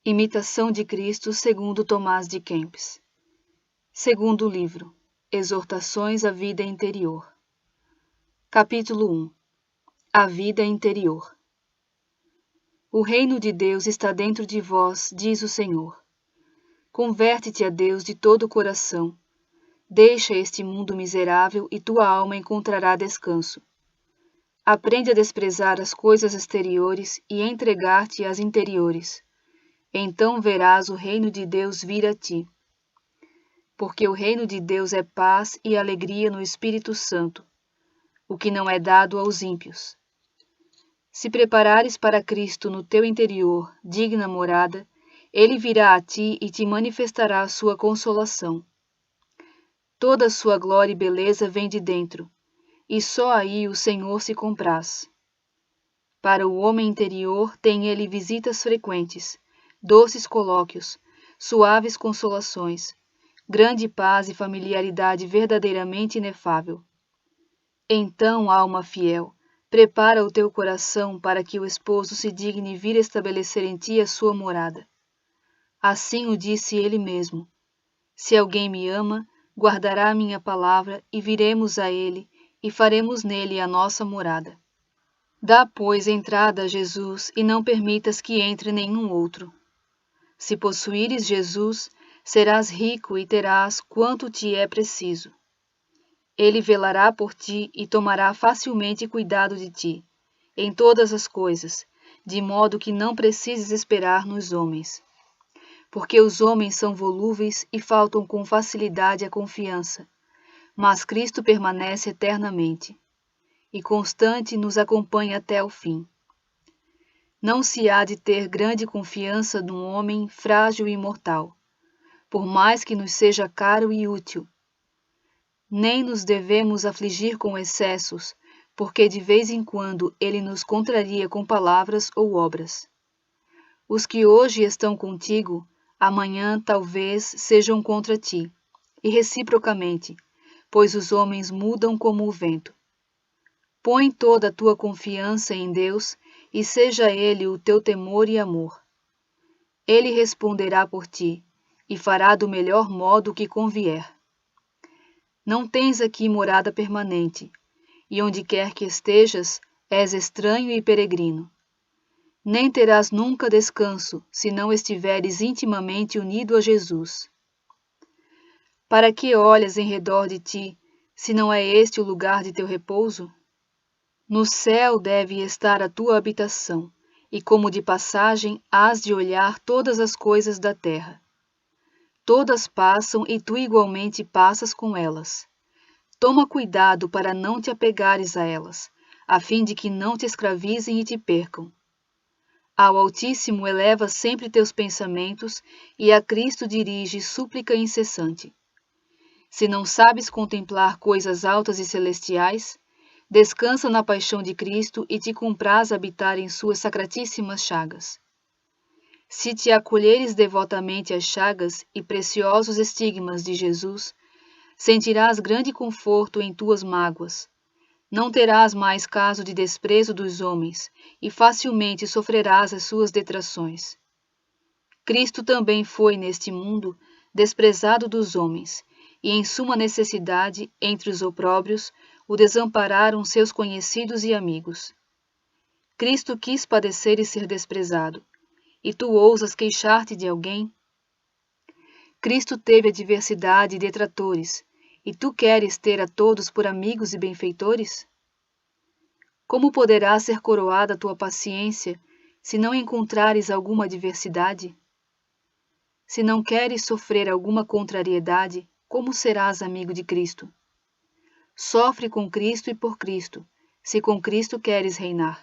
Imitação de Cristo segundo Tomás de Kempis. Segundo livro, Exortações à Vida Interior. Capítulo 1. A Vida Interior. O reino de Deus está dentro de vós, diz o Senhor. Converte-te a Deus de todo o coração. Deixa este mundo miserável e tua alma encontrará descanso. Aprende a desprezar as coisas exteriores e entregar-te às interiores. Então verás o reino de Deus vir a ti. Porque o reino de Deus é paz e alegria no Espírito Santo, o que não é dado aos ímpios. Se preparares para Cristo no teu interior digna morada, Ele virá a ti e te manifestará a sua consolação. Toda a sua glória e beleza vem de dentro, e só aí o Senhor se compraz. Para o homem interior tem Ele visitas frequentes, doces colóquios, suaves consolações, grande paz e familiaridade verdadeiramente inefável. Então, alma fiel, prepara o teu coração para que o esposo se digne vir estabelecer em ti a sua morada. Assim o disse ele mesmo: se alguém me ama, guardará a minha palavra, e viremos a ele, e faremos nele a nossa morada. Dá, pois, entrada a Jesus, e não permitas que entre nenhum outro. Se possuíres Jesus, serás rico e terás quanto te é preciso. Ele velará por ti e tomará facilmente cuidado de ti, em todas as coisas, de modo que não precises esperar nos homens. Porque os homens são volúveis e faltam com facilidade a confiança, mas Cristo permanece eternamente, e constante nos acompanha até o fim. Não se há de ter grande confiança num homem frágil e mortal, por mais que nos seja caro e útil. Nem nos devemos afligir com excessos, porque de vez em quando ele nos contraria com palavras ou obras. Os que hoje estão contigo, amanhã talvez sejam contra ti, e reciprocamente, pois os homens mudam como o vento. Põe toda a tua confiança em Deus, e seja Ele o teu temor e amor. Ele responderá por ti, e fará do melhor modo que convier. Não tens aqui morada permanente, e onde quer que estejas, és estranho e peregrino. Nem terás nunca descanso, se não estiveres intimamente unido a Jesus. Para que olhas em redor de ti, se não é este o lugar de teu repouso? No céu deve estar a tua habitação, e como de passagem hás de olhar todas as coisas da terra. Todas passam e tu igualmente passas com elas. Toma cuidado para não te apegares a elas, a fim de que não te escravizem e te percam. Ao Altíssimo eleva sempre teus pensamentos e a Cristo dirige súplica incessante. Se não sabes contemplar coisas altas e celestiais, descansa na paixão de Cristo e te compraz habitar em suas sacratíssimas chagas. Se te acolheres devotamente às chagas e preciosos estigmas de Jesus, sentirás grande conforto em tuas mágoas. Não terás mais caso de desprezo dos homens, e facilmente sofrerás as suas detrações. Cristo também foi neste mundo desprezado dos homens, e em suma necessidade, entre os opróbrios, o desampararam seus conhecidos e amigos. Cristo quis padecer e ser desprezado, e tu ousas queixar-te de alguém? Cristo teve adversidade e detratores, e tu queres ter a todos por amigos e benfeitores? Como poderá ser coroada a tua paciência, se não encontrares alguma adversidade? Se não queres sofrer alguma contrariedade, como serás amigo de Cristo? Sofre com Cristo e por Cristo, se com Cristo queres reinar.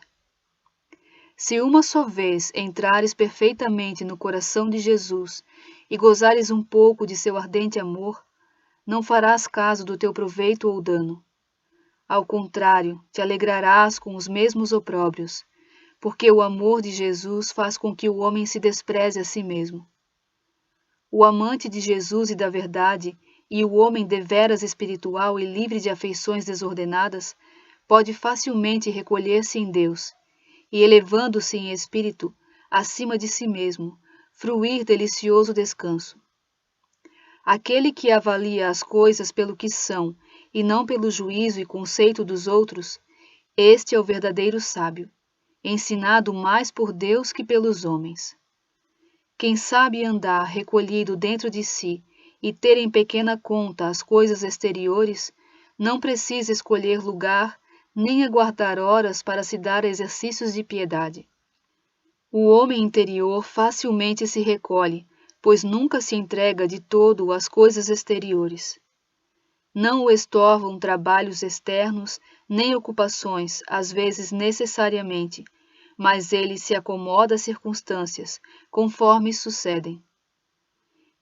Se uma só vez entrares perfeitamente no coração de Jesus e gozares um pouco de seu ardente amor, não farás caso do teu proveito ou dano. Ao contrário, te alegrarás com os mesmos opróbrios, porque o amor de Jesus faz com que o homem se despreze a si mesmo. O amante de Jesus e da verdade, e o homem deveras espiritual e livre de afeições desordenadas, pode facilmente recolher-se em Deus, e elevando-se em espírito, acima de si mesmo, fruir delicioso descanso. Aquele que avalia as coisas pelo que são, e não pelo juízo e conceito dos outros, este é o verdadeiro sábio, ensinado mais por Deus que pelos homens. Quem sabe andar recolhido dentro de si e ter em pequena conta as coisas exteriores, não precisa escolher lugar nem aguardar horas para se dar exercícios de piedade. O homem interior facilmente se recolhe, pois nunca se entrega de todo às coisas exteriores. Não o estorvam trabalhos externos, nem ocupações, às vezes necessariamente, mas ele se acomoda às circunstâncias, conforme sucedem.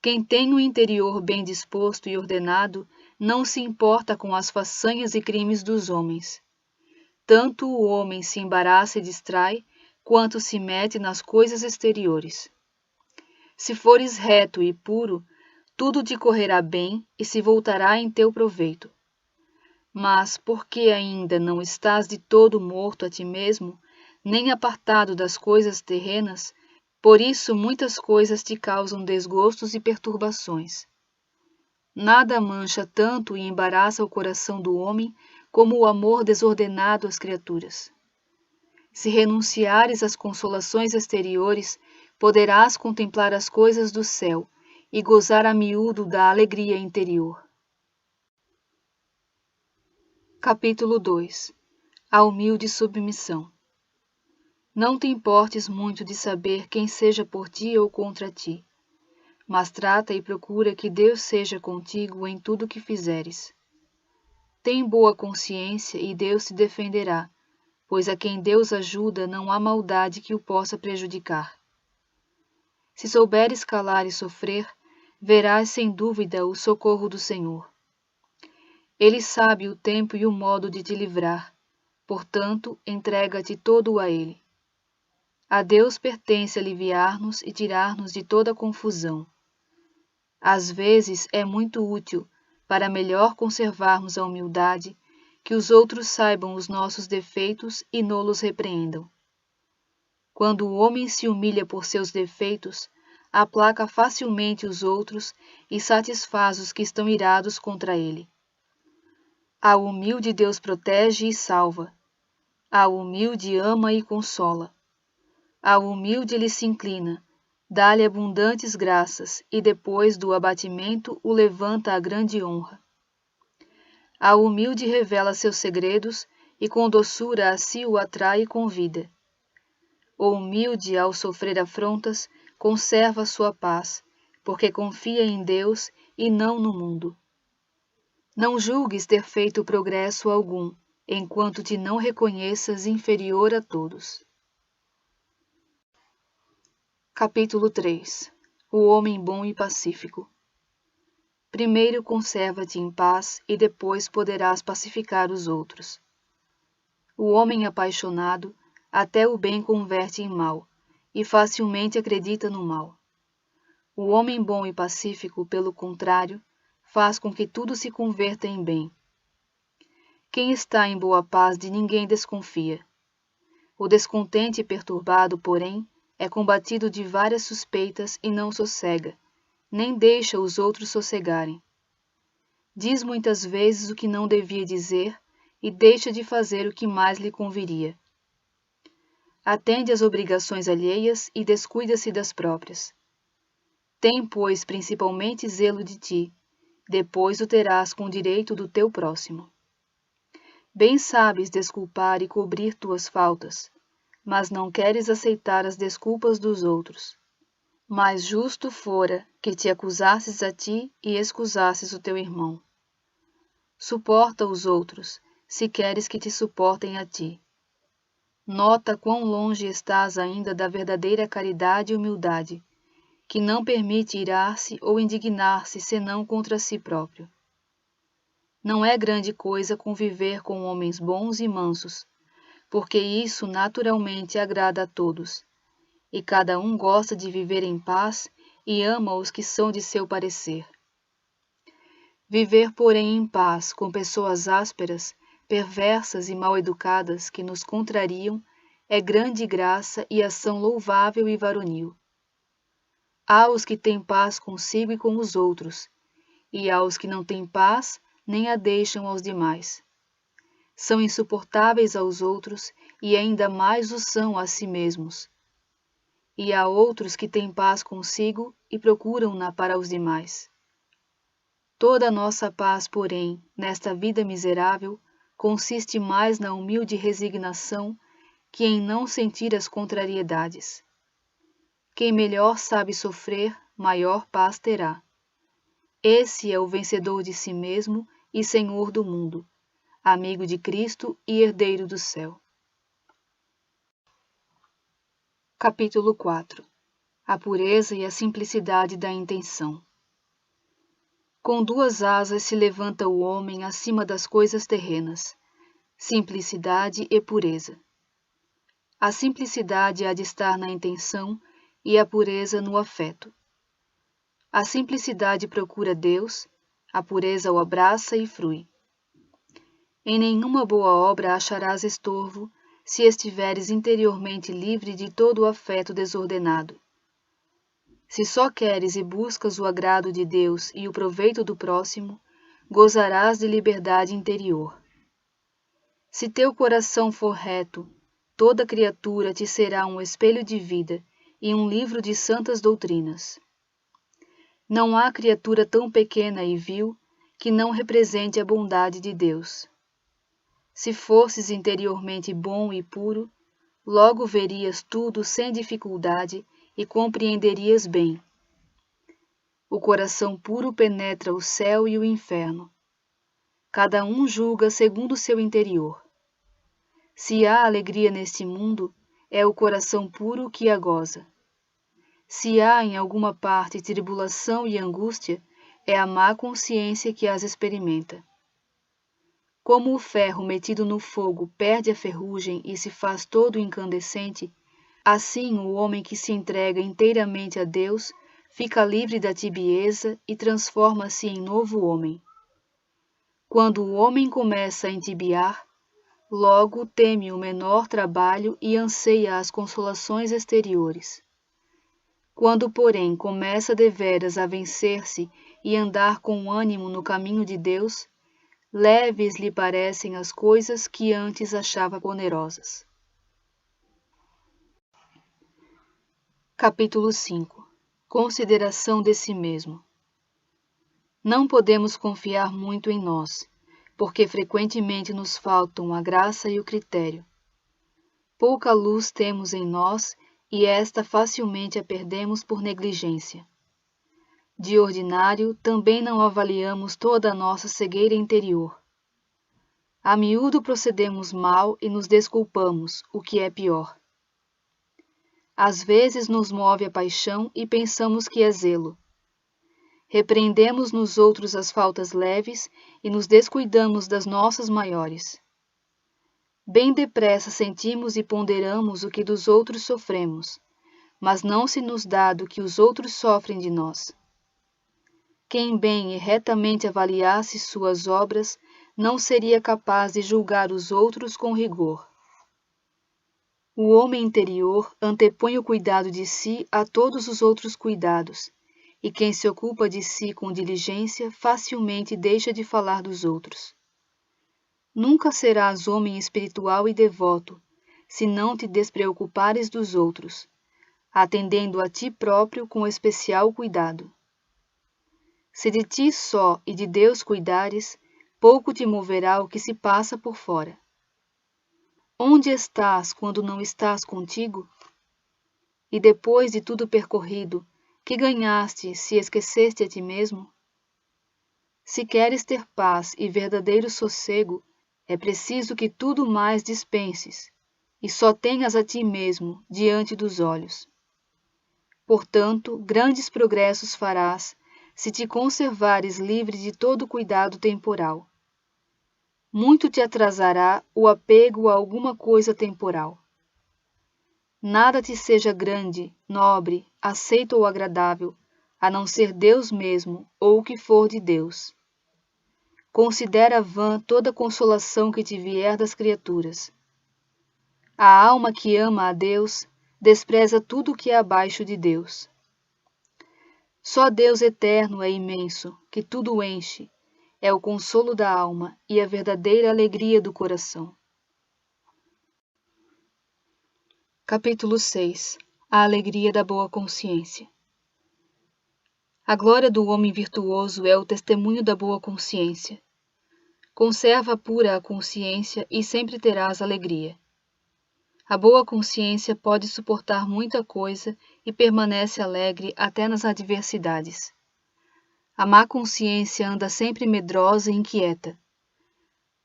Quem tem o interior bem disposto e ordenado, não se importa com as façanhas e crimes dos homens. Tanto o homem se embaraça e distrai, quanto se mete nas coisas exteriores. Se fores reto e puro, tudo te correrá bem e se voltará em teu proveito. Mas, porque ainda não estás de todo morto a ti mesmo, nem apartado das coisas terrenas, por isso muitas coisas te causam desgostos e perturbações. Nada mancha tanto e embaraça o coração do homem como o amor desordenado às criaturas. Se renunciares às consolações exteriores, poderás contemplar as coisas do céu e gozar a miúdo da alegria interior. Capítulo 2. A humilde submissão. Não te importes muito de saber quem seja por ti ou contra ti, mas trata e procura que Deus seja contigo em tudo o que fizeres. Tem boa consciência e Deus te defenderá, pois a quem Deus ajuda não há maldade que o possa prejudicar. Se souberes calar e sofrer, verás sem dúvida o socorro do Senhor. Ele sabe o tempo e o modo de te livrar, portanto, entrega-te todo a Ele. A Deus pertence aliviar-nos e tirar-nos de toda confusão. Às vezes é muito útil, para melhor conservarmos a humildade, que os outros saibam os nossos defeitos e nos repreendam. Quando o homem se humilha por seus defeitos, aplaca facilmente os outros e satisfaz os que estão irados contra ele. Ao humilde Deus protege e salva. Ao humilde ama e consola. Ao humilde ele se inclina, dá-lhe abundantes graças, e depois do abatimento o levanta à grande honra. Ao humilde revela seus segredos, e com doçura a si o atrai e convida. O humilde, ao sofrer afrontas, conserva sua paz, porque confia em Deus e não no mundo. Não julgues ter feito progresso algum, enquanto te não reconheças inferior a todos. Capítulo 3. O homem bom e pacífico. Primeiro conserva-te em paz e depois poderás pacificar os outros. O homem apaixonado até o bem converte em mal, e facilmente acredita no mal. O homem bom e pacífico, pelo contrário, faz com que tudo se converta em bem. Quem está em boa paz de ninguém desconfia. O descontente e perturbado, porém, é combatido de várias suspeitas e não sossega, nem deixa os outros sossegarem. Diz muitas vezes o que não devia dizer e deixa de fazer o que mais lhe conviria. Atende às obrigações alheias e descuida-se das próprias. Tem, pois, principalmente zelo de ti, depois o terás com direito do teu próximo. Bem sabes desculpar e cobrir tuas faltas, mas não queres aceitar as desculpas dos outros. Mais justo fora que te acusasses a ti e excusasses o teu irmão. Suporta os outros, se queres que te suportem a ti. Nota quão longe estás ainda da verdadeira caridade e humildade, que não permite irar-se ou indignar-se senão contra si próprio. Não é grande coisa conviver com homens bons e mansos, porque isso naturalmente agrada a todos, e cada um gosta de viver em paz e ama os que são de seu parecer. Viver, porém, em paz com pessoas ásperas, perversas e mal-educadas que nos contrariam é grande graça e ação louvável e varonil. há os que têm paz consigo e com os outros, e há os que não têm paz, nem a deixam aos demais. São insuportáveis aos outros, e ainda mais o são a si mesmos. E há outros que têm paz consigo e procuram-na para os demais. Toda a nossa paz, porém, nesta vida miserável, consiste mais na humilde resignação que em não sentir as contrariedades. Quem melhor sabe sofrer, maior paz terá. Esse é o vencedor de si mesmo e senhor do mundo, amigo de Cristo e herdeiro do céu. Capítulo 4. A pureza e a simplicidade da intenção. Com duas asas se levanta o homem acima das coisas terrenas, simplicidade e pureza. A simplicidade há de estar na intenção e a pureza no afeto. A simplicidade procura Deus, a pureza o abraça e frui. Em nenhuma boa obra acharás estorvo, se estiveres interiormente livre de todo o afeto desordenado. Se só queres e buscas o agrado de Deus e o proveito do próximo, gozarás de liberdade interior. Se teu coração for reto, toda criatura te será um espelho de vida e um livro de santas doutrinas. Não há criatura tão pequena e vil que não represente a bondade de Deus. Se fosses interiormente bom e puro, logo verias tudo sem dificuldade e compreenderias bem. O coração puro penetra o céu e o inferno. Cada um julga segundo o seu interior. Se há alegria neste mundo, é o coração puro que a goza. Se há em alguma parte tribulação e angústia, é a má consciência que as experimenta. Como o ferro metido no fogo perde a ferrugem e se faz todo incandescente, assim o homem que se entrega inteiramente a Deus fica livre da tibieza e transforma-se em novo homem. Quando o homem começa a entibiar, logo teme o menor trabalho e anseia as consolações exteriores. Quando, porém, começa deveras a vencer-se e andar com ânimo no caminho de Deus, leves lhe parecem as coisas que antes achava onerosas. Capítulo 5. Consideração de si mesmo. Não podemos confiar muito em nós, porque frequentemente nos faltam a graça e o critério. Pouca luz temos em nós e esta facilmente a perdemos por negligência. De ordinário, também não avaliamos toda a nossa cegueira interior. A miúdo procedemos mal e nos desculpamos, o que é pior. Às vezes nos move a paixão e pensamos que é zelo. Repreendemos nos outros as faltas leves e nos descuidamos das nossas maiores. Bem depressa sentimos e ponderamos o que dos outros sofremos, mas não se nos dá do que os outros sofrem de nós. Quem bem e retamente avaliasse suas obras, não seria capaz de julgar os outros com rigor. O homem interior antepõe o cuidado de si a todos os outros cuidados, e quem se ocupa de si com diligência facilmente deixa de falar dos outros. Nunca serás homem espiritual e devoto, se não te despreocupares dos outros, atendendo a ti próprio com especial cuidado. Se de ti só e de Deus cuidares, pouco te moverá o que se passa por fora. Onde estás quando não estás contigo? E depois de tudo percorrido, que ganhaste se esqueceste a ti mesmo? Se queres ter paz e verdadeiro sossego, é preciso que tudo mais dispenses, e só tenhas a ti mesmo diante dos olhos. Portanto, grandes progressos farás, se te conservares livre de todo cuidado temporal. Muito te atrasará o apego a alguma coisa temporal. Nada te seja grande, nobre, aceito ou agradável, a não ser Deus mesmo ou o que for de Deus. Considera vã toda consolação que te vier das criaturas. A alma que ama a Deus despreza tudo o que é abaixo de Deus. Só Deus eterno é imenso, que tudo enche, é o consolo da alma e a verdadeira alegria do coração. Capítulo 6. A alegria da boa consciência. A glória do homem virtuoso é o testemunho da boa consciência. Conserva pura a consciência e sempre terás alegria. A boa consciência pode suportar muita coisa e permanece alegre até nas adversidades. A má consciência anda sempre medrosa e inquieta.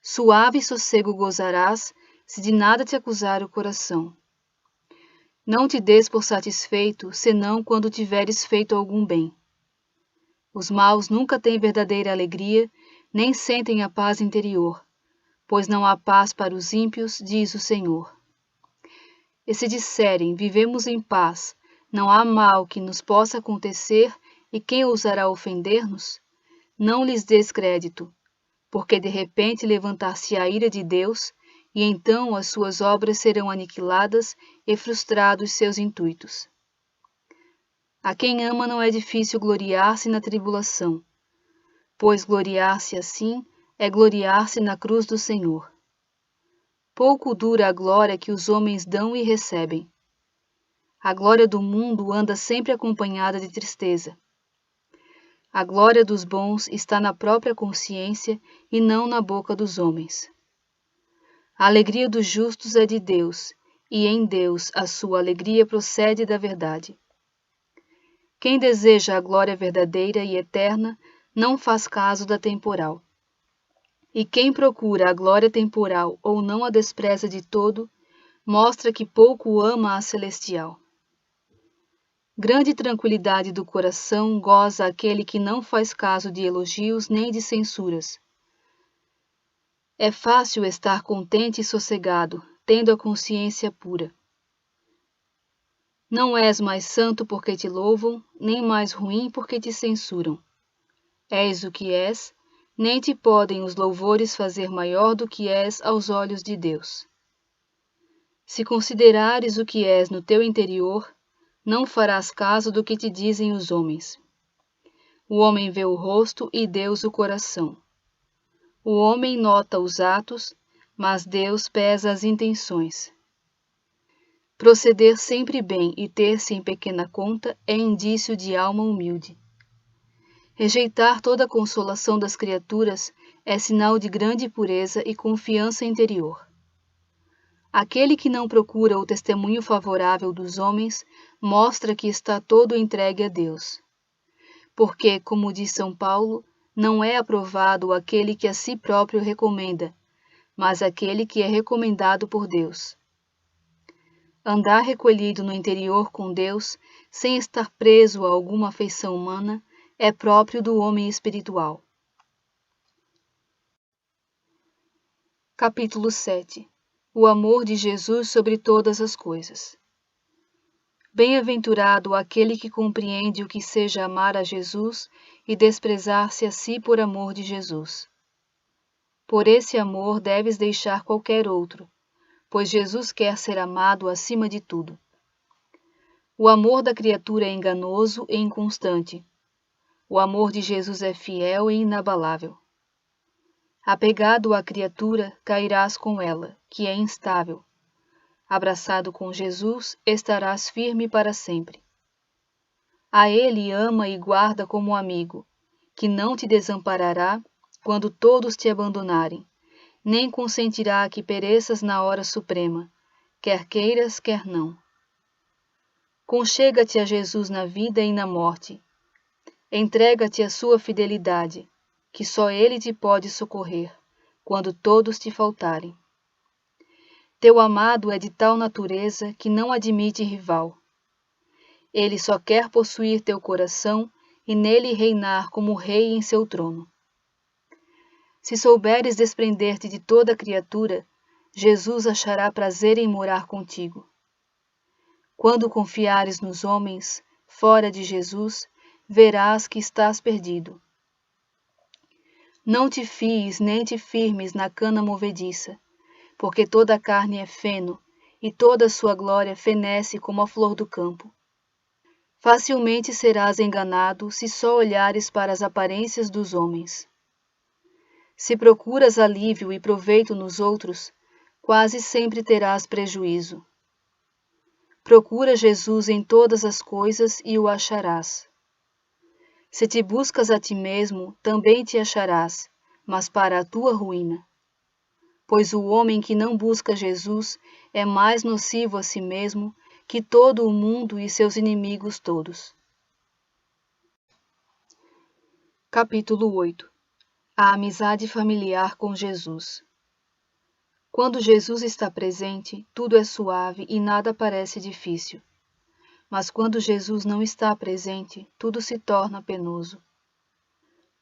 Suave sossego gozarás, se de nada te acusar o coração. Não te des por satisfeito, senão quando tiveres feito algum bem. Os maus nunca têm verdadeira alegria, nem sentem a paz interior, pois não há paz para os ímpios, diz o Senhor. E se disserem, vivemos em paz, não há mal que nos possa acontecer, e quem ousará ofender-nos? Não lhes des crédito, porque de repente levantar-se a ira de Deus, e então as suas obras serão aniquiladas e frustrados seus intuitos. A quem ama não é difícil gloriar-se na tribulação, pois gloriar-se assim é gloriar-se na cruz do Senhor. Pouco dura a glória que os homens dão e recebem. A glória do mundo anda sempre acompanhada de tristeza. A glória dos bons está na própria consciência e não na boca dos homens. A alegria dos justos é de Deus, e em Deus a sua alegria procede da verdade. Quem deseja a glória verdadeira e eterna não faz caso da temporal. E quem procura a glória temporal ou não a despreza de todo, mostra que pouco ama a celestial. Grande tranquilidade do coração goza aquele que não faz caso de elogios nem de censuras. É fácil estar contente e sossegado, tendo a consciência pura. Não és mais santo porque te louvam, nem mais ruim porque te censuram. És o que és, nem te podem os louvores fazer maior do que és aos olhos de Deus. Se considerares o que és no teu interior, não farás caso do que te dizem os homens. O homem vê o rosto e Deus o coração. O homem nota os atos, mas Deus pesa as intenções. Proceder sempre bem e ter-se em pequena conta é indício de alma humilde. Rejeitar toda a consolação das criaturas é sinal de grande pureza e confiança interior. Aquele que não procura o testemunho favorável dos homens mostra que está todo entregue a Deus. Porque, como diz São Paulo, não é aprovado aquele que a si próprio recomenda, mas aquele que é recomendado por Deus. Andar recolhido no interior com Deus, sem estar preso a alguma afeição humana, é próprio do homem espiritual. Capítulo 7. O amor de Jesus sobre todas as coisas. Bem-aventurado aquele que compreende o que seja amar a Jesus e desprezar-se a si por amor de Jesus. Por esse amor deves deixar qualquer outro, pois Jesus quer ser amado acima de tudo. O amor da criatura é enganoso e inconstante. O amor de Jesus é fiel e inabalável. Apegado à criatura, cairás com ela, que é instável. Abraçado com Jesus, estarás firme para sempre. A Ele ama e guarda como amigo, que não te desamparará quando todos te abandonarem, nem consentirá que pereças na hora suprema, quer queiras, quer não. Conchega-te a Jesus na vida e na morte. Entrega-te à sua fidelidade, que só Ele te pode socorrer, quando todos te faltarem. Teu amado é de tal natureza que não admite rival. Ele só quer possuir teu coração e nele reinar como rei em seu trono. Se souberes desprender-te de toda a criatura, Jesus achará prazer em morar contigo. Quando confiares nos homens, fora de Jesus, verás que estás perdido. Não te fies nem te firmes na cana movediça, porque toda a carne é feno, e toda a sua glória fenece como a flor do campo. Facilmente serás enganado se só olhares para as aparências dos homens. Se procuras alívio e proveito nos outros, quase sempre terás prejuízo. Procura Jesus em todas as coisas e o acharás. Se te buscas a ti mesmo, também te acharás, mas para a tua ruína. Pois o homem que não busca Jesus é mais nocivo a si mesmo que todo o mundo e seus inimigos todos. Capítulo 8. A amizade familiar com Jesus. Quando Jesus está presente, tudo é suave e nada parece difícil. Mas quando Jesus não está presente, tudo se torna penoso.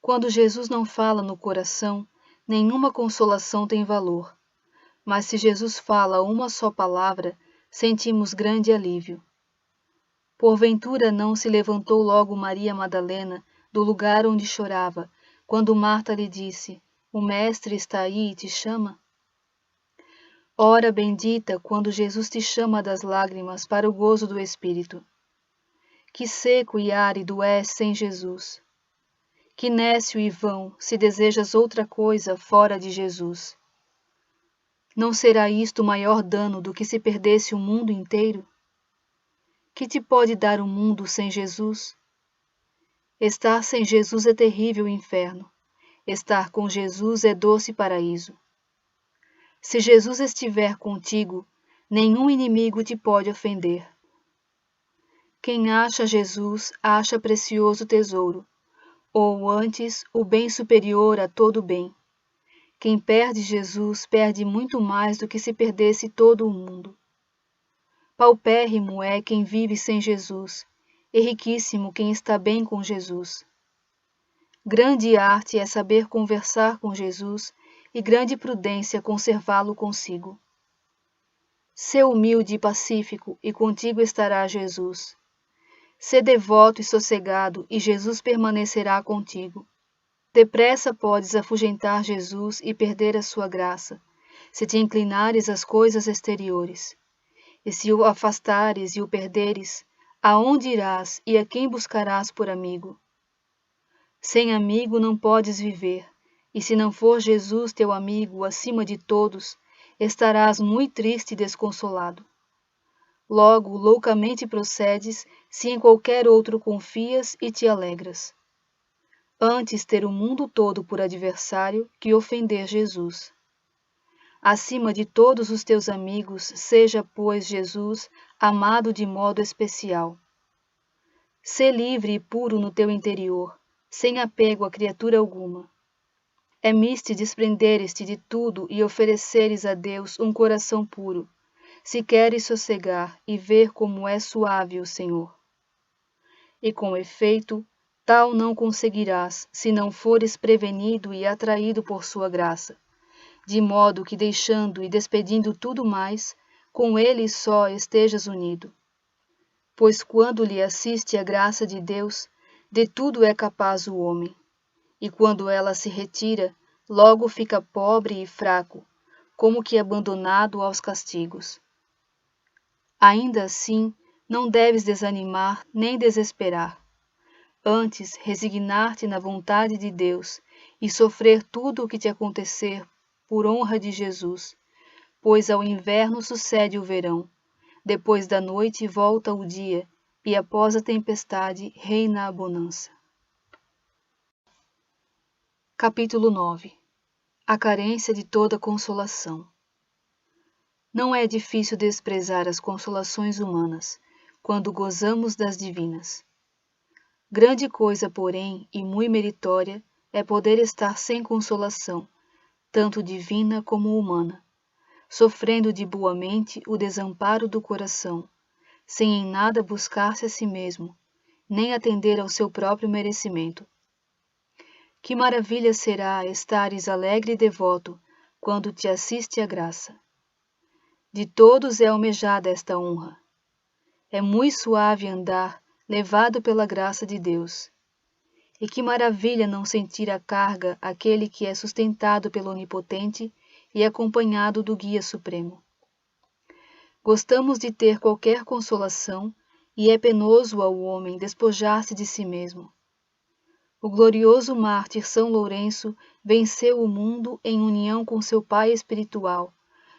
Quando Jesus não fala no coração, nenhuma consolação tem valor. Mas se Jesus fala uma só palavra, sentimos grande alívio. Porventura não se levantou logo Maria Madalena do lugar onde chorava, quando Marta lhe disse: "O Mestre está aí e te chama"? Ora bendita quando Jesus te chama das lágrimas para o gozo do Espírito. Que seco e árido és sem Jesus. Que nécio e vão se desejas outra coisa fora de Jesus. Não será isto maior dano do que se perdesse o mundo inteiro? Que te pode dar o mundo sem Jesus? Estar sem Jesus é terrível inferno. Estar com Jesus é doce paraíso. Se Jesus estiver contigo, nenhum inimigo te pode ofender. Quem acha Jesus, acha precioso tesouro, ou antes, o bem superior a todo bem. Quem perde Jesus, perde muito mais do que se perdesse todo o mundo. Paupérrimo é quem vive sem Jesus, e riquíssimo quem está bem com Jesus. Grande arte é saber conversar com Jesus, e grande prudência conservá-lo consigo. Sê humilde e pacífico, e contigo estará Jesus. Sê devoto e sossegado, e Jesus permanecerá contigo. Depressa podes afugentar Jesus e perder a sua graça, se te inclinares às coisas exteriores. E se o afastares e o perderes, aonde irás e a quem buscarás por amigo? Sem amigo não podes viver, e se não for Jesus teu amigo acima de todos, estarás muito triste e desconsolado. Logo, loucamente procedes, se em qualquer outro confias e te alegras. Antes ter o mundo todo por adversário que ofender Jesus. Acima de todos os teus amigos, seja, pois, Jesus amado de modo especial. Sê livre e puro no teu interior, sem apego a criatura alguma. É misto desprenderes-te de tudo e ofereceres a Deus um coração puro, se queres sossegar e ver como é suave o Senhor. E com efeito, tal não conseguirás, se não fores prevenido e atraído por sua graça, de modo que deixando e despedindo tudo mais, com ele só estejas unido. Pois quando lhe assiste a graça de Deus, de tudo é capaz o homem, e quando ela se retira, logo fica pobre e fraco, como que abandonado aos castigos. Ainda assim, não deves desanimar nem desesperar. Antes, resignar-te na vontade de Deus e sofrer tudo o que te acontecer por honra de Jesus, pois ao inverno sucede o verão, depois da noite volta o dia, e após a tempestade reina a bonança. Capítulo 9. A carência de toda consolação. Não é difícil desprezar as consolações humanas, quando gozamos das divinas. Grande coisa, porém, e muito meritória, é poder estar sem consolação, tanto divina como humana, sofrendo de boamente o desamparo do coração, sem em nada buscar-se a si mesmo, nem atender ao seu próprio merecimento. Que maravilha será estares alegre e devoto, quando te assiste a graça. De todos é almejada esta honra. É muito suave andar, levado pela graça de Deus. E que maravilha não sentir a carga aquele que é sustentado pelo Onipotente e acompanhado do Guia Supremo. Gostamos de ter qualquer consolação, e é penoso ao homem despojar-se de si mesmo. O glorioso mártir São Lourenço venceu o mundo em união com seu pai espiritual,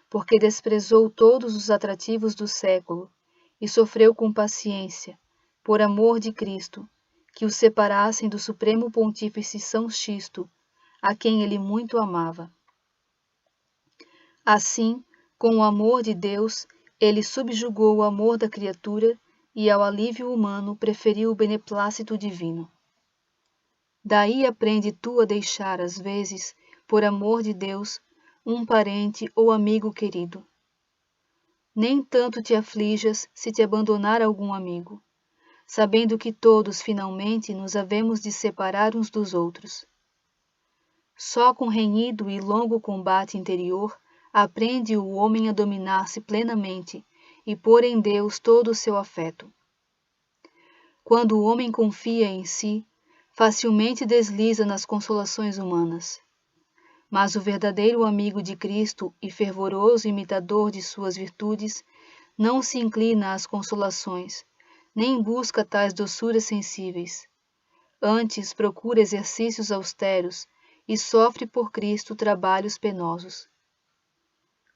porque desprezou todos os atrativos do século e sofreu com paciência, por amor de Cristo, que o separassem do Supremo Pontífice São Xisto, a quem ele muito amava. Assim, com o amor de Deus, ele subjugou o amor da criatura e ao alívio humano preferiu o beneplácito divino. Daí aprende tu a deixar, às vezes, por amor de Deus, um parente ou amigo querido. Nem tanto te aflijas se te abandonar algum amigo, sabendo que todos finalmente nos havemos de separar uns dos outros. Só com renhido e longo combate interior aprende o homem a dominar-se plenamente e pôr em Deus todo o seu afeto. Quando o homem confia em si, facilmente desliza nas consolações humanas. Mas o verdadeiro amigo de Cristo e fervoroso imitador de suas virtudes não se inclina às consolações, nem busca tais doçuras sensíveis. Antes procura exercícios austeros e sofre por Cristo trabalhos penosos.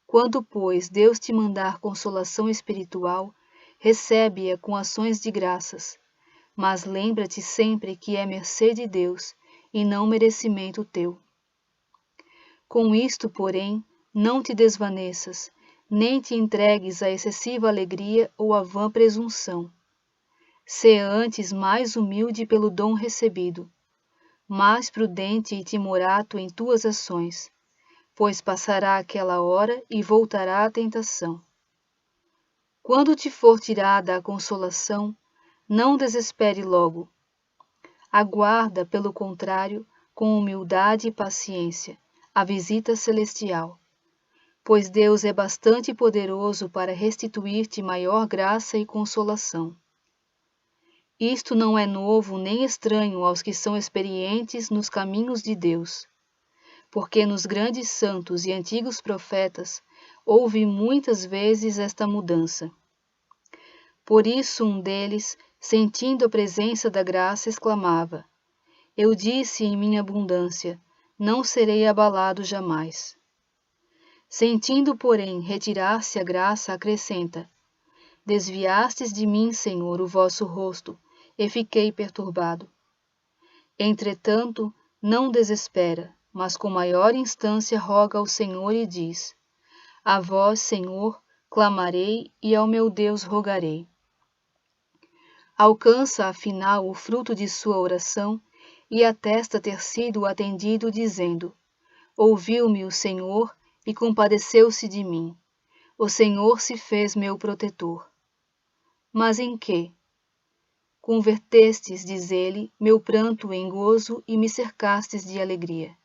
Quando, pois, Deus te mandar consolação espiritual, recebe-a com ações de graças, mas lembra-te sempre que é mercê de Deus e não merecimento teu. Com isto, porém, não te desvaneças, nem te entregues à excessiva alegria ou à vã presunção. Sê antes mais humilde pelo dom recebido, mais prudente e timorato em tuas ações, pois passará aquela hora e voltará a tentação. Quando te for tirada a consolação, não desespere logo. Aguarda, pelo contrário, com humildade e paciência, a visita celestial, pois Deus é bastante poderoso para restituir-te maior graça e consolação. Isto não é novo nem estranho aos que são experientes nos caminhos de Deus, porque nos grandes santos e antigos profetas houve muitas vezes esta mudança. Por isso um deles, sentindo a presença da graça, exclamava: Eu disse em minha abundância, não serei abalado jamais. Sentindo, porém, retirar-se a graça, acrescenta: Desviastes de mim, Senhor, o vosso rosto, e fiquei perturbado. Entretanto, não desespera, mas com maior instância roga ao Senhor e diz: A vós, Senhor, clamarei e ao meu Deus rogarei. Alcança, afinal, o fruto de sua oração e atesta ter sido atendido, dizendo: Ouviu-me o Senhor e compadeceu-se de mim. O Senhor se fez meu protetor. Mas em quê? Convertestes, diz ele, meu pranto em gozo e me cercastes de alegria.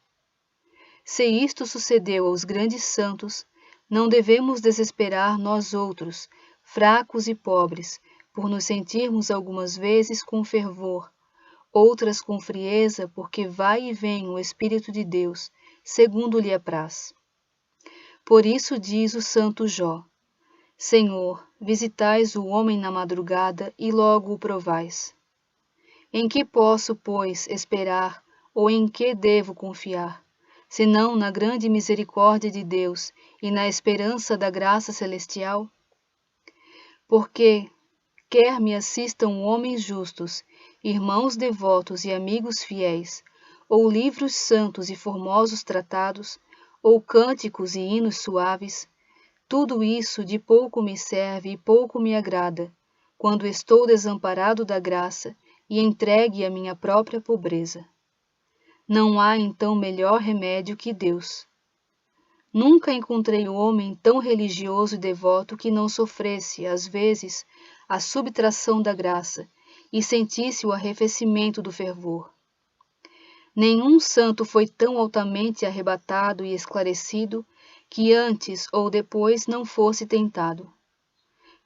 Se isto sucedeu aos grandes santos, não devemos desesperar nós outros, fracos e pobres, por nos sentirmos algumas vezes com fervor, outras com frieza, porque vai e vem o Espírito de Deus, segundo lhe apraz. Por isso diz o santo Jó: Senhor, visitais o homem na madrugada e logo o provais. Em que posso, pois, esperar, ou em que devo confiar, senão na grande misericórdia de Deus e na esperança da graça celestial? Porque, quer me assistam homens justos, irmãos devotos e amigos fiéis, ou livros santos e formosos tratados, ou cânticos e hinos suaves, tudo isso de pouco me serve e pouco me agrada, quando estou desamparado da graça e entregue à minha própria pobreza. Não há então melhor remédio que Deus. Nunca encontrei homem tão religioso e devoto que não sofresse, às vezes, a subtração da graça e sentisse o arrefecimento do fervor. Nenhum santo foi tão altamente arrebatado e esclarecido que antes ou depois não fosse tentado.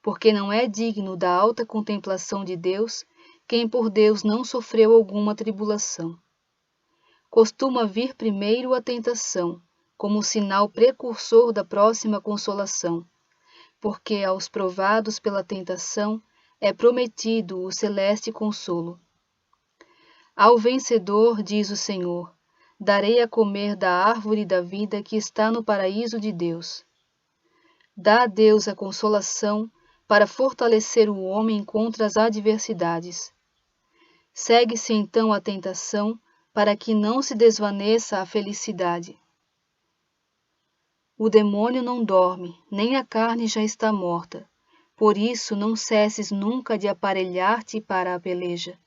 Porque não é digno da alta contemplação de Deus quem por Deus não sofreu alguma tribulação. Costuma vir primeiro a tentação, como sinal precursor da próxima consolação, porque aos provados pela tentação, é prometido o celeste consolo. Ao vencedor, diz o Senhor, darei a comer da árvore da vida que está no paraíso de Deus. Dá a Deus a consolação para fortalecer o homem contra as adversidades. Segue-se então a tentação para que não se desvaneça a felicidade. O demônio não dorme, nem a carne já está morta. Por isso não cesses nunca de aparelhar-te para a peleja,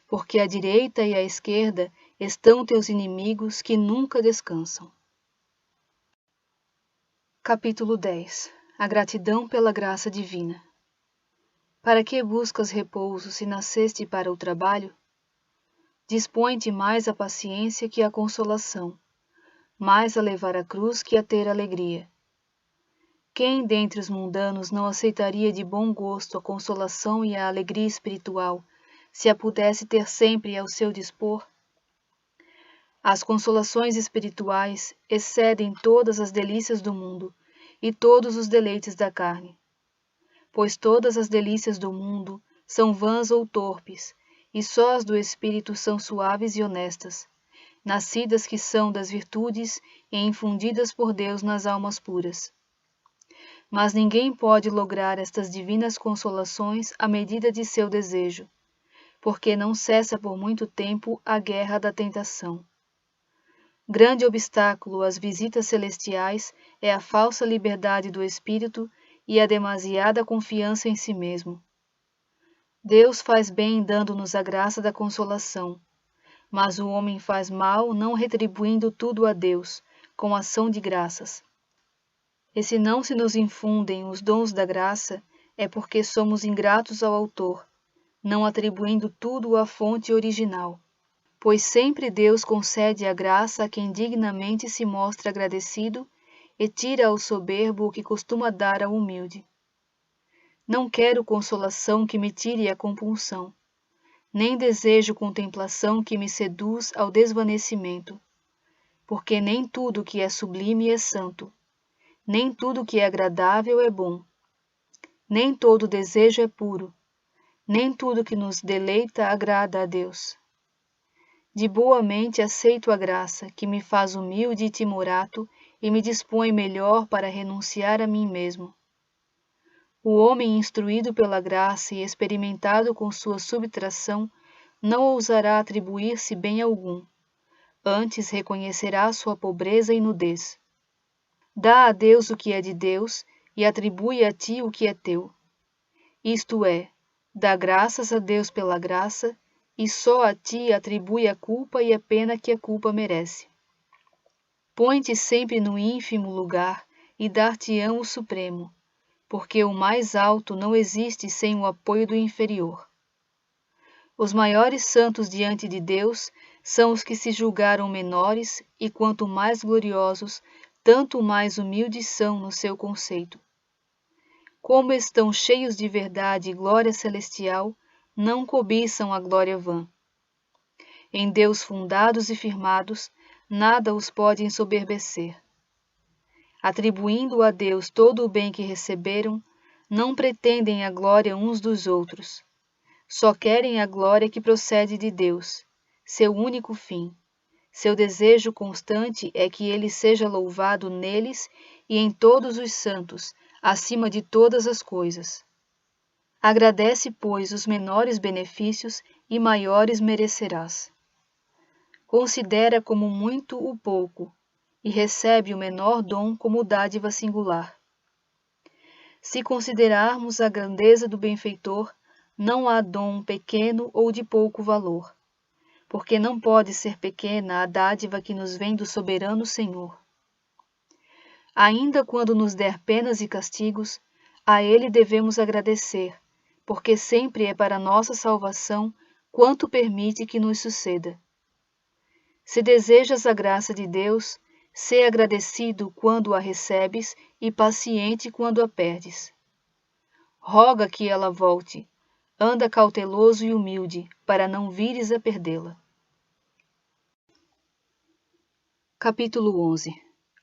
porque à direita e à esquerda estão teus inimigos que nunca descansam. Capítulo 10. A gratidão pela graça divina. Para que buscas repouso se nasceste para o trabalho? Dispõe-te mais a paciência que a consolação, mais a levar a cruz que a ter alegria. Quem dentre os mundanos não aceitaria de bom gosto a consolação e a alegria espiritual, se a pudesse ter sempre ao seu dispor? As consolações espirituais excedem todas as delícias do mundo e todos os deleites da carne. Pois todas as delícias do mundo são vãs ou torpes, e só as do espírito são suaves e honestas, nascidas que são das virtudes e infundidas por Deus nas almas puras. Mas ninguém pode lograr estas divinas consolações à medida de seu desejo, porque não cessa por muito tempo a guerra da tentação. Grande obstáculo às visitas celestiais é a falsa liberdade do espírito e a demasiada confiança em si mesmo. Deus faz bem dando-nos a graça da consolação, mas o homem faz mal não retribuindo tudo a Deus, com ação de graças. E se não se nos infundem os dons da graça, é porque somos ingratos ao autor, não atribuindo tudo à fonte original. Pois sempre Deus concede a graça a quem dignamente se mostra agradecido e tira ao soberbo o que costuma dar ao humilde. Não quero consolação que me tire a compunção, nem desejo contemplação que me seduz ao desvanecimento, porque nem tudo que é sublime é santo, nem tudo que é agradável é bom, nem todo desejo é puro, nem tudo que nos deleita agrada a Deus. De boa mente aceito a graça, que me faz humilde e timorato e me dispõe melhor para renunciar a mim mesmo. O homem instruído pela graça e experimentado com sua subtração não ousará atribuir-se bem algum, antes reconhecerá sua pobreza e nudez. Dá a Deus o que é de Deus e atribui a ti o que é teu. Isto é, dá graças a Deus pela graça e só a ti atribui a culpa e a pena que a culpa merece. Põe-te sempre no ínfimo lugar e dar-te-ão o supremo, porque o mais alto não existe sem o apoio do inferior. Os maiores santos diante de Deus são os que se julgaram menores e quanto mais gloriosos, tanto mais humildes são no seu conceito. Como estão cheios de verdade e glória celestial, não cobiçam a glória vã. Em Deus fundados e firmados, nada os pode ensoberbecer. Atribuindo a Deus todo o bem que receberam, não pretendem a glória uns dos outros. Só querem a glória que procede de Deus, seu único fim. Seu desejo constante é que Ele seja louvado neles e em todos os santos, acima de todas as coisas. Agradece, pois, os menores benefícios e maiores merecerás. Considera como muito o pouco, e recebe o menor dom como dádiva singular. Se considerarmos a grandeza do benfeitor, não há dom pequeno ou de pouco valor, porque não pode ser pequena a dádiva que nos vem do soberano Senhor. Ainda quando nos der penas e castigos, a Ele devemos agradecer, porque sempre é para nossa salvação quanto permite que nos suceda. Se desejas a graça de Deus, sê agradecido quando a recebes e paciente quando a perdes. Roga que ela volte, anda cauteloso e humilde, para não vires a perdê-la. Capítulo 11.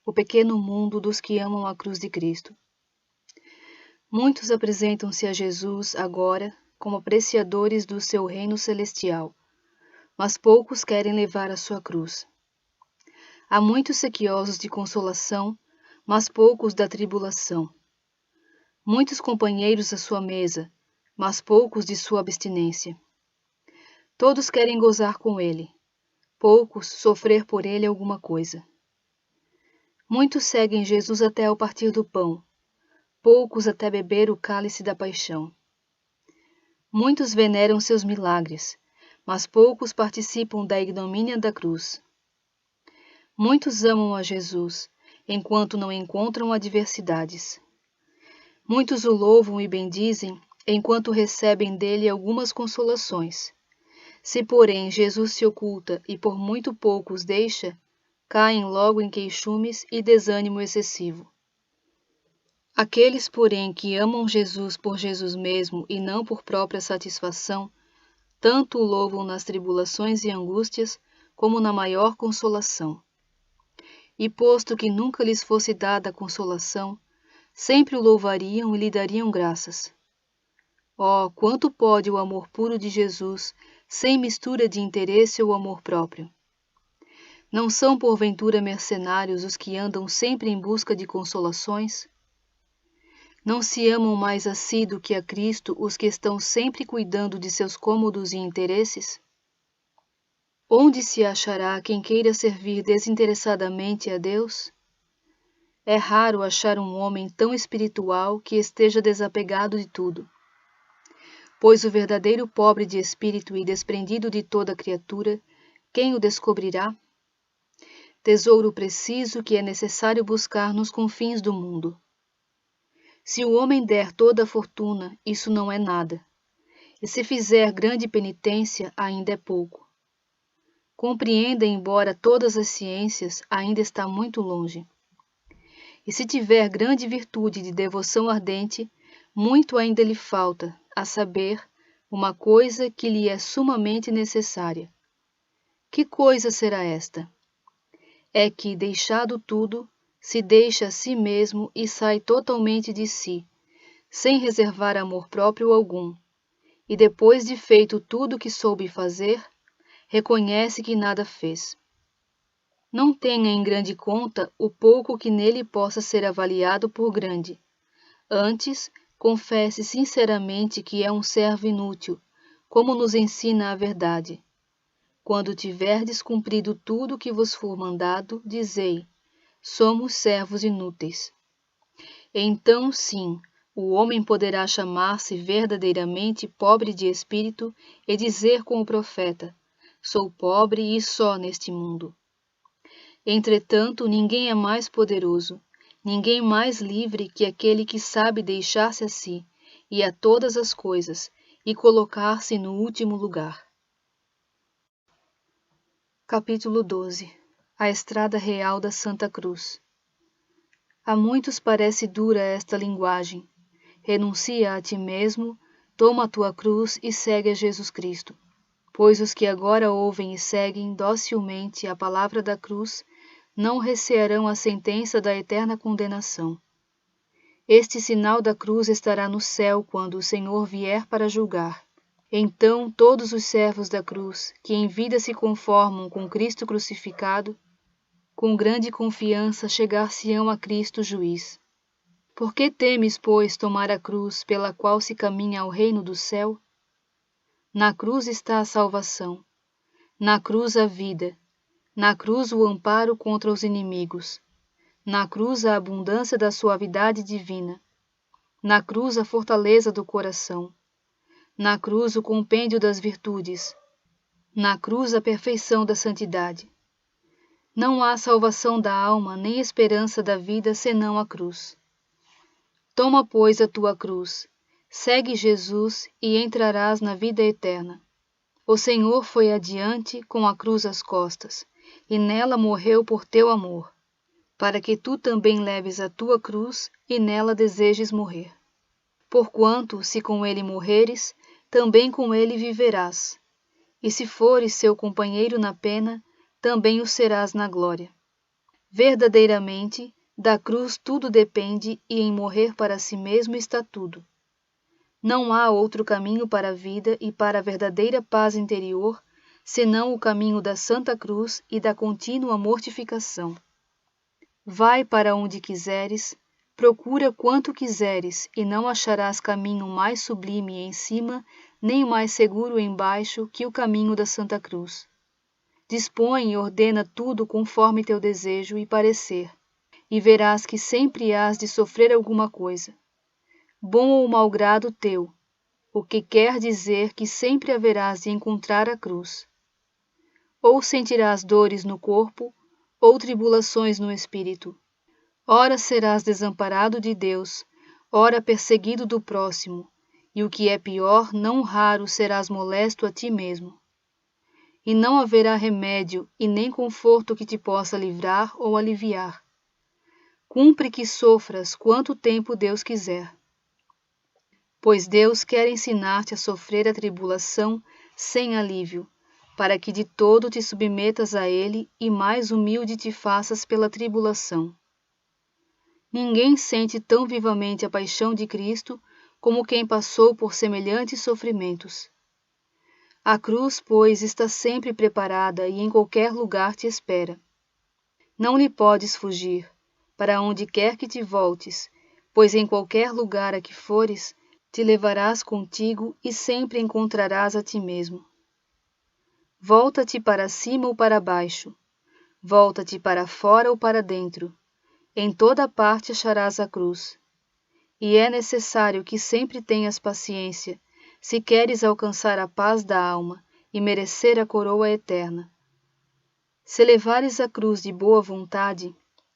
O pequeno mundo dos que amam a cruz de Cristo. Muitos apresentam-se a Jesus agora como apreciadores do seu reino celestial, mas poucos querem levar a sua cruz. Há muitos sequiosos de consolação, mas poucos da tribulação. Muitos companheiros à sua mesa, mas poucos de sua abstinência. Todos querem gozar com ele, poucos sofrer por ele alguma coisa. Muitos seguem Jesus até ao partir do pão, poucos até beber o cálice da paixão. Muitos veneram seus milagres, mas poucos participam da ignomínia da cruz. Muitos amam a Jesus, enquanto não encontram adversidades. Muitos o louvam e bendizem, enquanto recebem dele algumas consolações. Se, porém, Jesus se oculta e por muito pouco os deixa, caem logo em queixumes e desânimo excessivo. Aqueles, porém, que amam Jesus por Jesus mesmo e não por própria satisfação, tanto o louvam nas tribulações e angústias, como na maior consolação. E posto que nunca lhes fosse dada a consolação, sempre o louvariam e lhe dariam graças. Oh, quanto pode o amor puro de Jesus, sem mistura de interesse ou amor próprio? Não são porventura mercenários os que andam sempre em busca de consolações? Não se amam mais a si do que a Cristo os que estão sempre cuidando de seus cômodos e interesses? Onde se achará quem queira servir desinteressadamente a Deus? É raro achar um homem tão espiritual que esteja desapegado de tudo. Pois o verdadeiro pobre de espírito e desprendido de toda criatura, quem o descobrirá? Tesouro preciso que é necessário buscar nos confins do mundo. Se o homem der toda a fortuna, isso não é nada. E se fizer grande penitência, ainda é pouco. Compreenda, embora todas as ciências, ainda está muito longe. E se tiver grande virtude de devoção ardente, muito ainda lhe falta, a saber, uma coisa que lhe é sumamente necessária. Que coisa será esta? É que, deixado tudo, se deixa a si mesmo e sai totalmente de si, sem reservar amor próprio algum, e depois de feito tudo o que soube fazer, reconhece que nada fez. Não tenha em grande conta o pouco que nele possa ser avaliado por grande. Antes, confesse sinceramente que é um servo inútil, como nos ensina a verdade. Quando tiverdes cumprido tudo o que vos for mandado, dizei: somos servos inúteis. Então, sim, o homem poderá chamar-se verdadeiramente pobre de espírito e dizer com o profeta: sou pobre e só neste mundo. Entretanto, ninguém é mais poderoso, ninguém mais livre que aquele que sabe deixar-se a si e a todas as coisas e colocar-se no último lugar. Capítulo 12. A Estrada Real da Santa Cruz. A muitos parece dura esta linguagem. Renuncia a ti mesmo, toma a tua cruz e segue a Jesus Cristo. Pois os que agora ouvem e seguem docilmente a palavra da cruz não recearão a sentença da eterna condenação. Este sinal da cruz estará no céu quando o Senhor vier para julgar. Então todos os servos da cruz, que em vida se conformam com Cristo crucificado, com grande confiança chegar-se-ão a Cristo juiz. Por que temes, pois, tomar a cruz pela qual se caminha ao reino do céu? Na cruz está a salvação, na cruz a vida, na cruz o amparo contra os inimigos, na cruz a abundância da suavidade divina, na cruz a fortaleza do coração, na cruz o compêndio das virtudes, na cruz a perfeição da santidade. Não há salvação da alma nem esperança da vida senão a cruz. Toma, pois, a tua cruz, segue Jesus e entrarás na vida eterna. O Senhor foi adiante com a cruz às costas, e nela morreu por teu amor, para que tu também leves a tua cruz e nela desejes morrer. Porquanto, se com ele morreres, também com ele viverás, e se fores seu companheiro na pena, também o serás na glória. Verdadeiramente, da cruz tudo depende e em morrer para si mesmo está tudo. Não há outro caminho para a vida e para a verdadeira paz interior, senão o caminho da Santa Cruz e da contínua mortificação. Vai para onde quiseres, procura quanto quiseres, e não acharás caminho mais sublime em cima, nem mais seguro embaixo que o caminho da Santa Cruz. Dispõe e ordena tudo conforme teu desejo e parecer, e verás que sempre hás de sofrer alguma coisa, bom ou mau grado teu, o que quer dizer que sempre haverás de encontrar a cruz. Ou sentirás dores no corpo, ou tribulações no espírito. Ora serás desamparado de Deus, ora perseguido do próximo, e o que é pior, não raro serás molesto a ti mesmo. E não haverá remédio e nem conforto que te possa livrar ou aliviar. Cumpre que sofras quanto tempo Deus quiser. Pois Deus quer ensinar-te a sofrer a tribulação sem alívio, para que de todo te submetas a Ele e mais humilde te faças pela tribulação. Ninguém sente tão vivamente a paixão de Cristo como quem passou por semelhantes sofrimentos. A cruz, pois, está sempre preparada e em qualquer lugar te espera. Não lhe podes fugir, para onde quer que te voltes, pois em qualquer lugar a que fores, te levarás contigo e sempre encontrarás a ti mesmo. Volta-te para cima ou para baixo, volta-te para fora ou para dentro, em toda parte acharás a cruz. E é necessário que sempre tenhas paciência, se queres alcançar a paz da alma e merecer a coroa eterna. Se levares a cruz de boa vontade,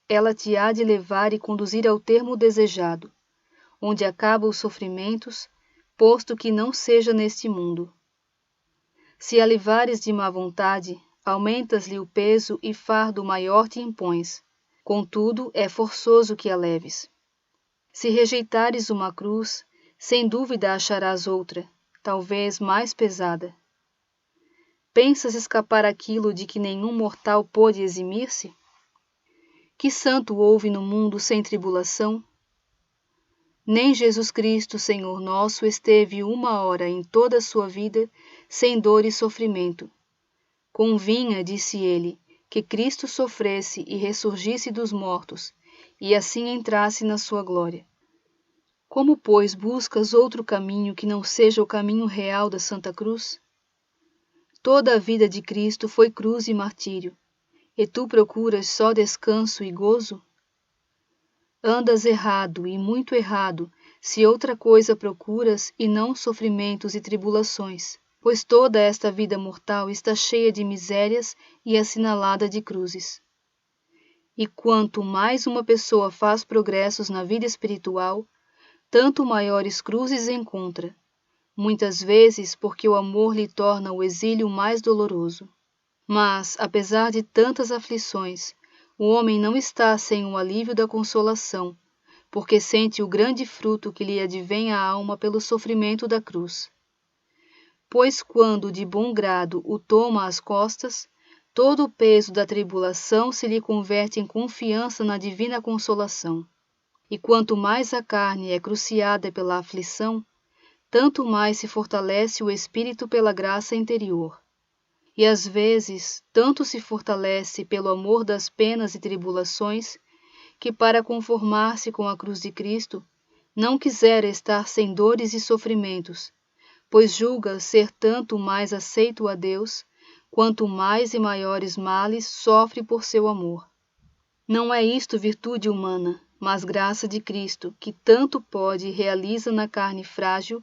ela te há de levar e conduzir ao termo desejado, onde acabam os sofrimentos, posto que não seja neste mundo. Se a levares de má vontade, aumentas-lhe o peso e fardo maior te impões. Contudo, é forçoso que a leves. Se rejeitares uma cruz, sem dúvida acharás outra, talvez mais pesada. Pensas escapar aquilo de que nenhum mortal pôde eximir-se? Que santo houve no mundo sem tribulação? Nem Jesus Cristo, Senhor nosso, esteve uma hora em toda a sua vida sem dor e sofrimento. Convinha, disse ele, que Cristo sofresse e ressurgisse dos mortos, e assim entrasse na sua glória. Como, pois, buscas outro caminho que não seja o caminho real da Santa Cruz? Toda a vida de Cristo foi cruz e martírio, e tu procuras só descanso e gozo? Andas errado e muito errado, se outra coisa procuras e não sofrimentos e tribulações, pois toda esta vida mortal está cheia de misérias e assinalada de cruzes. E quanto mais uma pessoa faz progressos na vida espiritual, tanto maiores cruzes encontra, muitas vezes porque o amor lhe torna o exílio mais doloroso. Mas, apesar de tantas aflições, o homem não está sem o alívio da consolação, porque sente o grande fruto que lhe advém à alma pelo sofrimento da cruz. Pois quando de bom grado o toma às costas, todo o peso da tribulação se lhe converte em confiança na divina consolação. E quanto mais a carne é cruciada pela aflição, tanto mais se fortalece o espírito pela graça interior. E às vezes, tanto se fortalece pelo amor das penas e tribulações, que para conformar-se com a cruz de Cristo, não quisera estar sem dores e sofrimentos, pois julga ser tanto mais aceito a Deus, quanto mais e maiores males sofre por seu amor. Não é isto virtude humana, mas graça de Cristo, que tanto pode e realiza na carne frágil,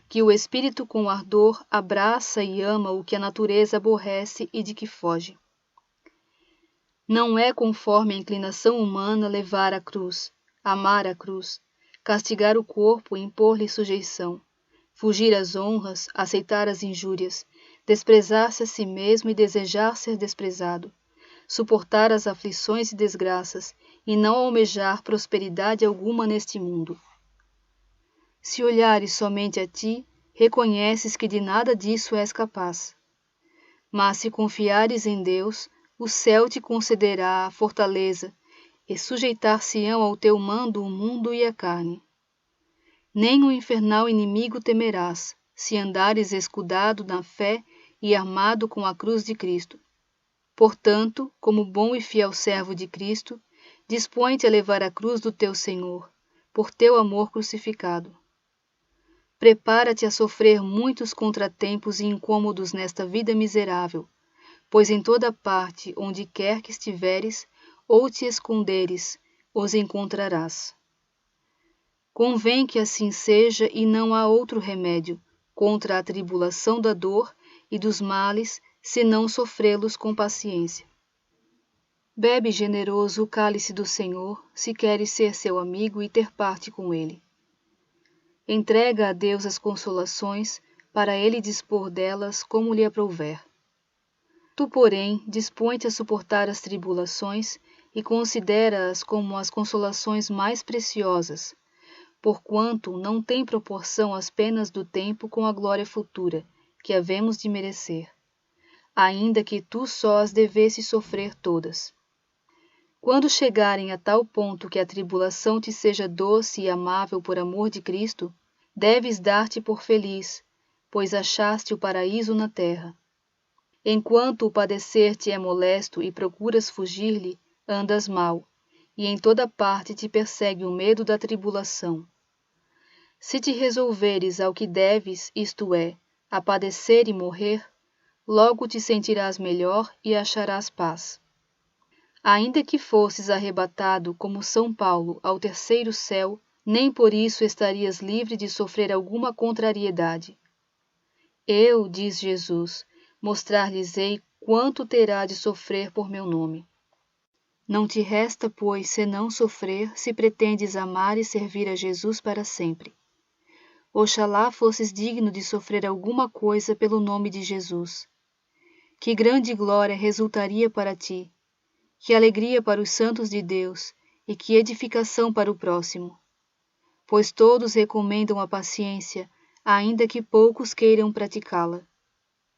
que o espírito com ardor abraça e ama o que a natureza aborrece e de que foge. Não é conforme a inclinação humana levar a cruz, amar a cruz, castigar o corpo e impor-lhe sujeição, fugir às honras, aceitar as injúrias, desprezar-se a si mesmo e desejar ser desprezado, suportar as aflições e desgraças e não almejar prosperidade alguma neste mundo. Se olhares somente a ti, reconheces que de nada disso és capaz. Mas se confiares em Deus, o céu te concederá a fortaleza, e sujeitar-se-ão ao teu mando o mundo e a carne. Nem o infernal inimigo temerás, se andares escudado na fé e armado com a cruz de Cristo. Portanto, como bom e fiel servo de Cristo, dispõe-te a levar a cruz do teu Senhor, por teu amor crucificado. Prepara-te a sofrer muitos contratempos e incômodos nesta vida miserável, pois em toda parte, onde quer que estiveres, ou te esconderes, os encontrarás. Convém que assim seja e não há outro remédio contra a tribulação da dor e dos males, senão sofrê-los com paciência. Bebe generoso o cálice do Senhor, se queres ser seu amigo e ter parte com ele. Entrega a Deus as consolações, para ele dispor delas como lhe aprouver. Tu, porém, dispõe-te a suportar as tribulações e considera-as como as consolações mais preciosas, porquanto não tem proporção as penas do tempo com a glória futura, que havemos de merecer, ainda que tu só as devesses sofrer todas. Quando chegarem a tal ponto que a tribulação te seja doce e amável por amor de Cristo, deves dar-te por feliz, pois achaste o paraíso na terra. Enquanto o padecer te é molesto e procuras fugir-lhe, andas mal, e em toda parte te persegue o medo da tribulação. Se te resolveres ao que deves, isto é, a padecer e morrer, logo te sentirás melhor e acharás paz. Ainda que fosses arrebatado como São Paulo ao terceiro céu, nem por isso estarias livre de sofrer alguma contrariedade. Eu, diz Jesus, mostrar-lhes-ei quanto terá de sofrer por meu nome. Não te resta, pois, senão sofrer, se pretendes amar e servir a Jesus para sempre. Oxalá fosses digno de sofrer alguma coisa pelo nome de Jesus. Que grande glória resultaria para ti, que alegria para os santos de Deus e que edificação para o próximo. Pois todos recomendam a paciência, ainda que poucos queiram praticá-la.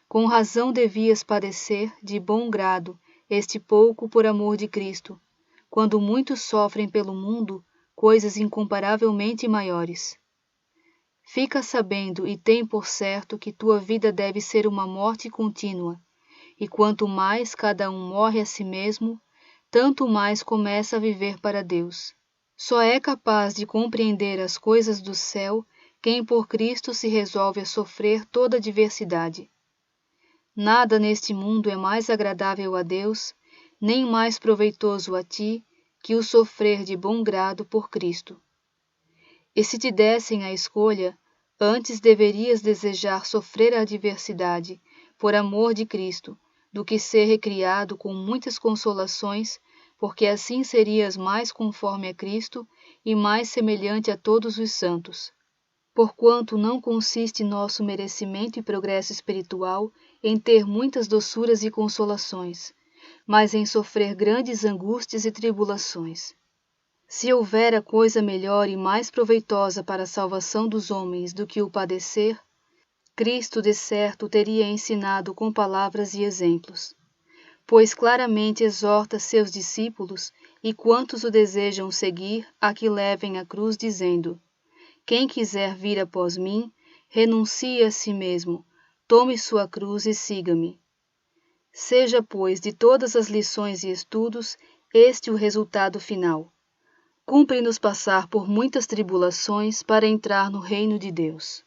Com razão devias padecer, de bom grado, este pouco por amor de Cristo, quando muitos sofrem pelo mundo coisas incomparavelmente maiores. Fica sabendo e tem por certo que tua vida deve ser uma morte contínua, e quanto mais cada um morre a si mesmo, tanto mais começa a viver para Deus. Só é capaz de compreender as coisas do céu quem por Cristo se resolve a sofrer toda adversidade. Nada neste mundo é mais agradável a Deus, nem mais proveitoso a ti, que o sofrer de bom grado por Cristo. E se te dessem a escolha, antes deverias desejar sofrer a adversidade, por amor de Cristo, do que ser recriado com muitas consolações, porque assim serias mais conforme a Cristo e mais semelhante a todos os santos. Porquanto não consiste nosso merecimento e progresso espiritual em ter muitas doçuras e consolações, mas em sofrer grandes angústias e tribulações. Se houvera coisa melhor e mais proveitosa para a salvação dos homens do que o padecer, Cristo de certo teria ensinado com palavras e exemplos, pois claramente exorta seus discípulos e quantos o desejam seguir a que levem a cruz, dizendo: quem quiser vir após mim, renuncie a si mesmo, tome sua cruz e siga-me. Seja, pois, de todas as lições e estudos, este o resultado final. Cumpre-nos passar por muitas tribulações para entrar no reino de Deus.